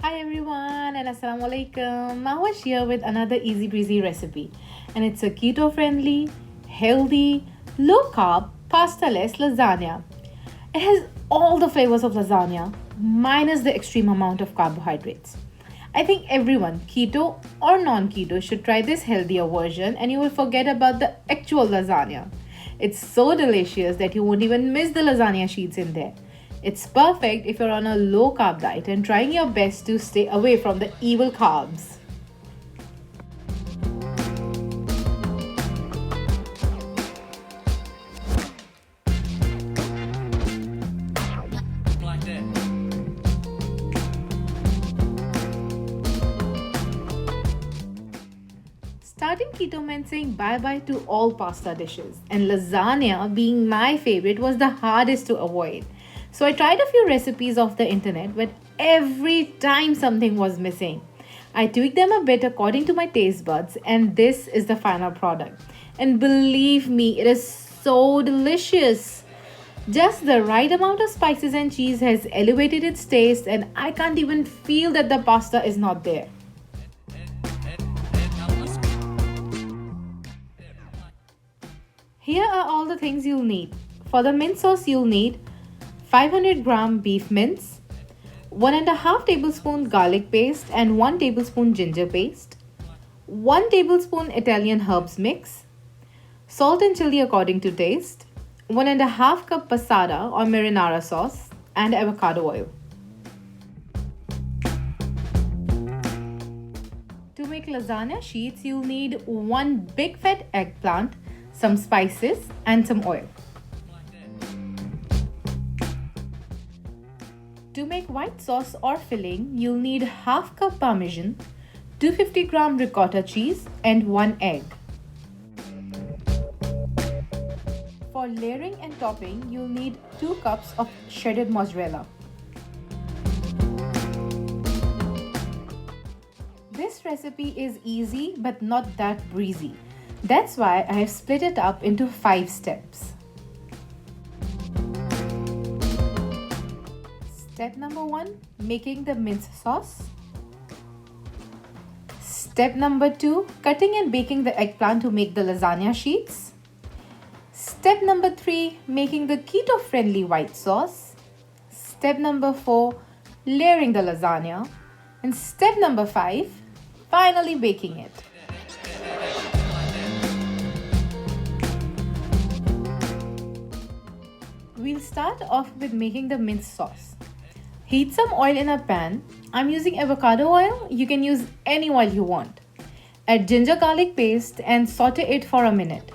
Hi everyone and Assalamu alaikum. Maha here with another easy breezy recipe, and it's a keto friendly, healthy, low carb pasta less lasagna. It has all the flavors of lasagna minus the extreme amount of carbohydrates. I think everyone, keto or non keto, should try this healthier version and you will forget about the actual lasagna. It's so delicious that you won't even miss the lasagna sheets in there. It's perfect if you're on a low carb diet and trying your best to stay away from the evil carbs. Starting keto meant saying bye bye to all pasta dishes, and lasagna, being my favorite, was the hardest to avoid. So I tried a few recipes off the internet, but every time something was missing. I tweaked them a bit according to my taste buds, and this is the final product. And believe me, it is so delicious. Just the right amount of spices and cheese has elevated its taste, and I can't even feel that the pasta is not there. Here are all the things you'll need. For the mint sauce, you'll need 500-gram beef mince, 1.5 tablespoon garlic paste and 1 tablespoon ginger paste, 1 tablespoon Italian herbs mix, salt and chili according to taste, 1.5 cup passata or marinara sauce, and avocado oil. To make lasagna sheets, you'll need 1 big fat eggplant, some spices, and some oil. To make white sauce or filling, you'll need half cup parmesan, 250-gram ricotta cheese, and 1 egg. For layering and topping, you'll need 2 cups of shredded mozzarella. This recipe is easy but not that breezy. That's why I have split it up into 5 steps. Step number 1, making the mince sauce. Step number 2, cutting and baking the eggplant to make the lasagna sheets. Step number 3, making the keto friendly white sauce. Step number 4, layering the lasagna. And step number 5, finally baking it. We'll start off with making the mince sauce. Heat some oil in a pan. I'm using avocado oil. You can use any oil you want. Add ginger garlic paste and saute it for a minute.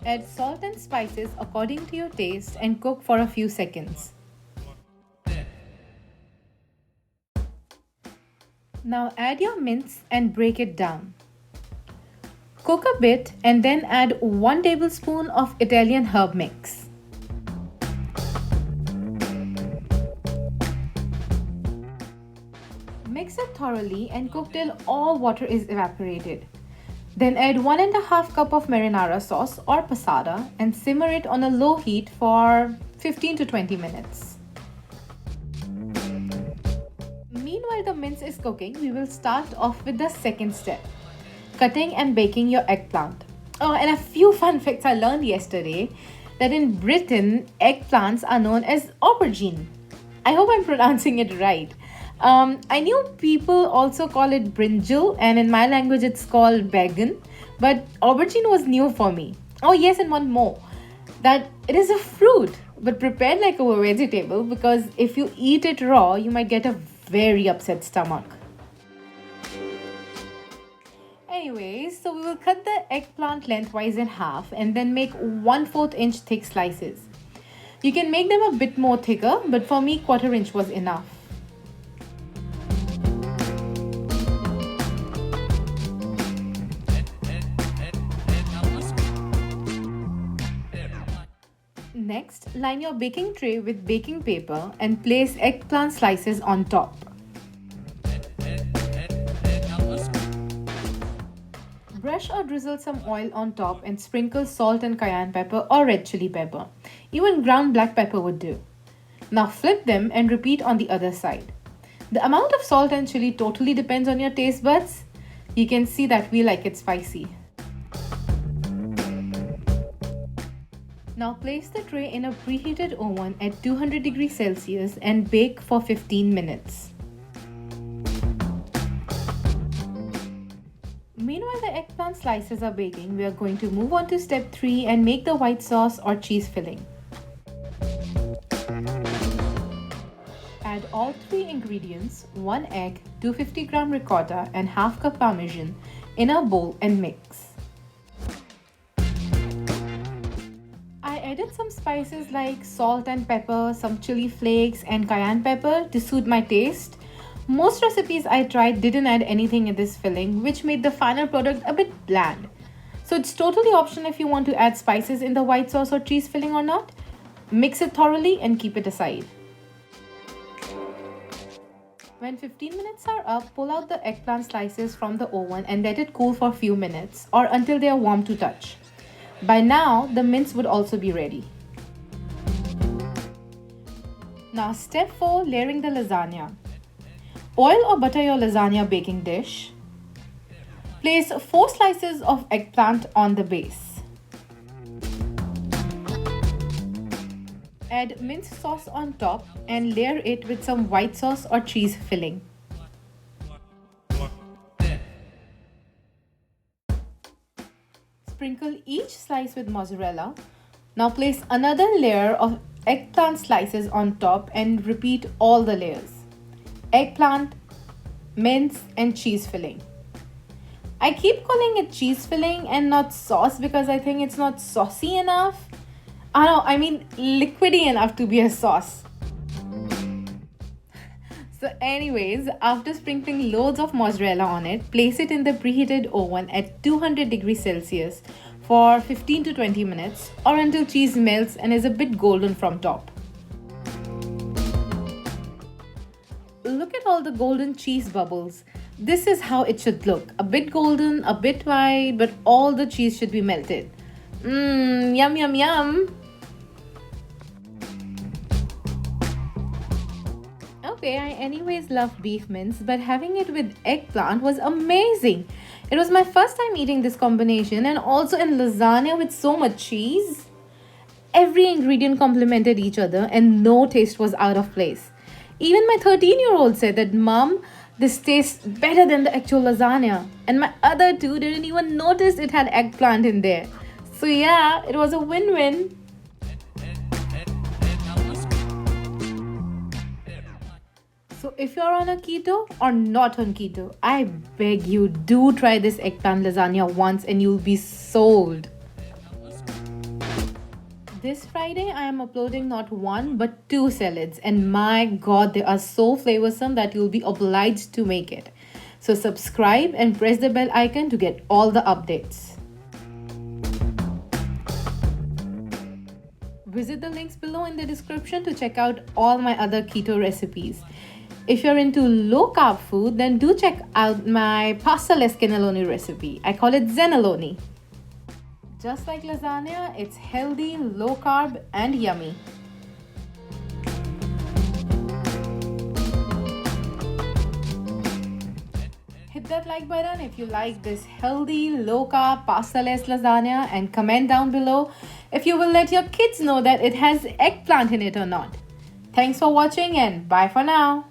Add salt and spices according to your taste and cook for a few seconds. Now add your mince and break it down. Cook a bit and then add 1 tablespoon of Italian herb mix. Mix it thoroughly and cook till all water is evaporated. Then add 1.5 cup of marinara sauce or passata and simmer it on a low heat for 15 to 20 minutes. Meanwhile the mince is cooking, we will start off with the second step. Cutting and baking your eggplant. Oh, and a few fun facts I learned yesterday that in Britain, eggplants are known as aubergine. I hope I'm pronouncing it right. I knew people also call it brinjal, and in my language it's called bagan, but aubergine was new for me. Oh yes, and one more, that it is a fruit, but prepared like a vegetable, because if you eat it raw, you might get a very upset stomach. Anyways, so we will cut the eggplant lengthwise in half and then make 1/4 inch thick slices. You can make them a bit more thicker, but for me 1/4 inch was enough. Next, line your baking tray with baking paper and place eggplant slices on top. Brush or drizzle some oil on top and sprinkle salt and cayenne pepper or red chili pepper. Even ground black pepper would do. Now flip them and repeat on the other side. The amount of salt and chili totally depends on your taste buds. You can see that we like it spicy. Now place the tray in a preheated oven at 200 degrees Celsius and bake for 15 minutes. Meanwhile, the eggplant slices are baking, we are going to move on to step 3 and make the white sauce or cheese filling. Add all 3 ingredients, 1 egg, 250 gram ricotta and half cup parmesan in a bowl and mix. I added some spices like salt and pepper, some chili flakes and cayenne pepper to suit my taste. Most recipes I tried didn't add anything in this filling, which made the final product a bit bland. So it's totally optional if you want to add spices in the white sauce or cheese filling or not. Mix it thoroughly and keep it aside. When 15 minutes are up, pull out the eggplant slices from the oven and let it cool for a few minutes or until they are warm to touch. By now, the mince would also be ready. Now step 4, layering the lasagna. Oil or butter your lasagna baking dish. Place 4 slices of eggplant on the base. Add minced sauce on top and layer it with some white sauce or cheese filling. Sprinkle each slice with mozzarella. Now place another layer of eggplant slices on top and repeat all the layers. Eggplant, mince and cheese filling. I keep calling it cheese filling and not sauce because I think it's not saucy enough. I mean liquidy enough to be a sauce. So anyways, after sprinkling loads of mozzarella on it, place it in the preheated oven at 200 degrees Celsius for 15 to 20 minutes or until cheese melts and is a bit golden from top. Look at all the golden cheese bubbles. This is how it should look. A bit golden, a bit white, but all the cheese should be melted. Yum yum yum. Okay, I anyways love beef mince, but having it with eggplant was amazing. It was my first time eating this combination and also in lasagna with so much cheese. Every ingredient complemented each other and no taste was out of place. Even my 13-year-old said that, "Mom, this tastes better than the actual lasagna." And my other two didn't even notice it had eggplant in there. So yeah, it was a win-win. So if you're on a keto or not on keto, I beg you, do try this eggplant lasagna once and you'll be sold. This Friday, I am uploading not 1 but 2 salads, and my god, they are so flavorsome that you'll be obliged to make it. So subscribe and press the bell icon to get all the updates. Visit the links below in the description to check out all my other keto recipes. If you're into low carb food, then do check out my pasta less cannelloni recipe. I call it Zenaloni. Just like lasagna, it's healthy, low carb and yummy. Hit that like button if you like this healthy, low carb, pasta less lasagna, and comment down below if you will let your kids know that it has eggplant in it or not. Thanks for watching and bye for now.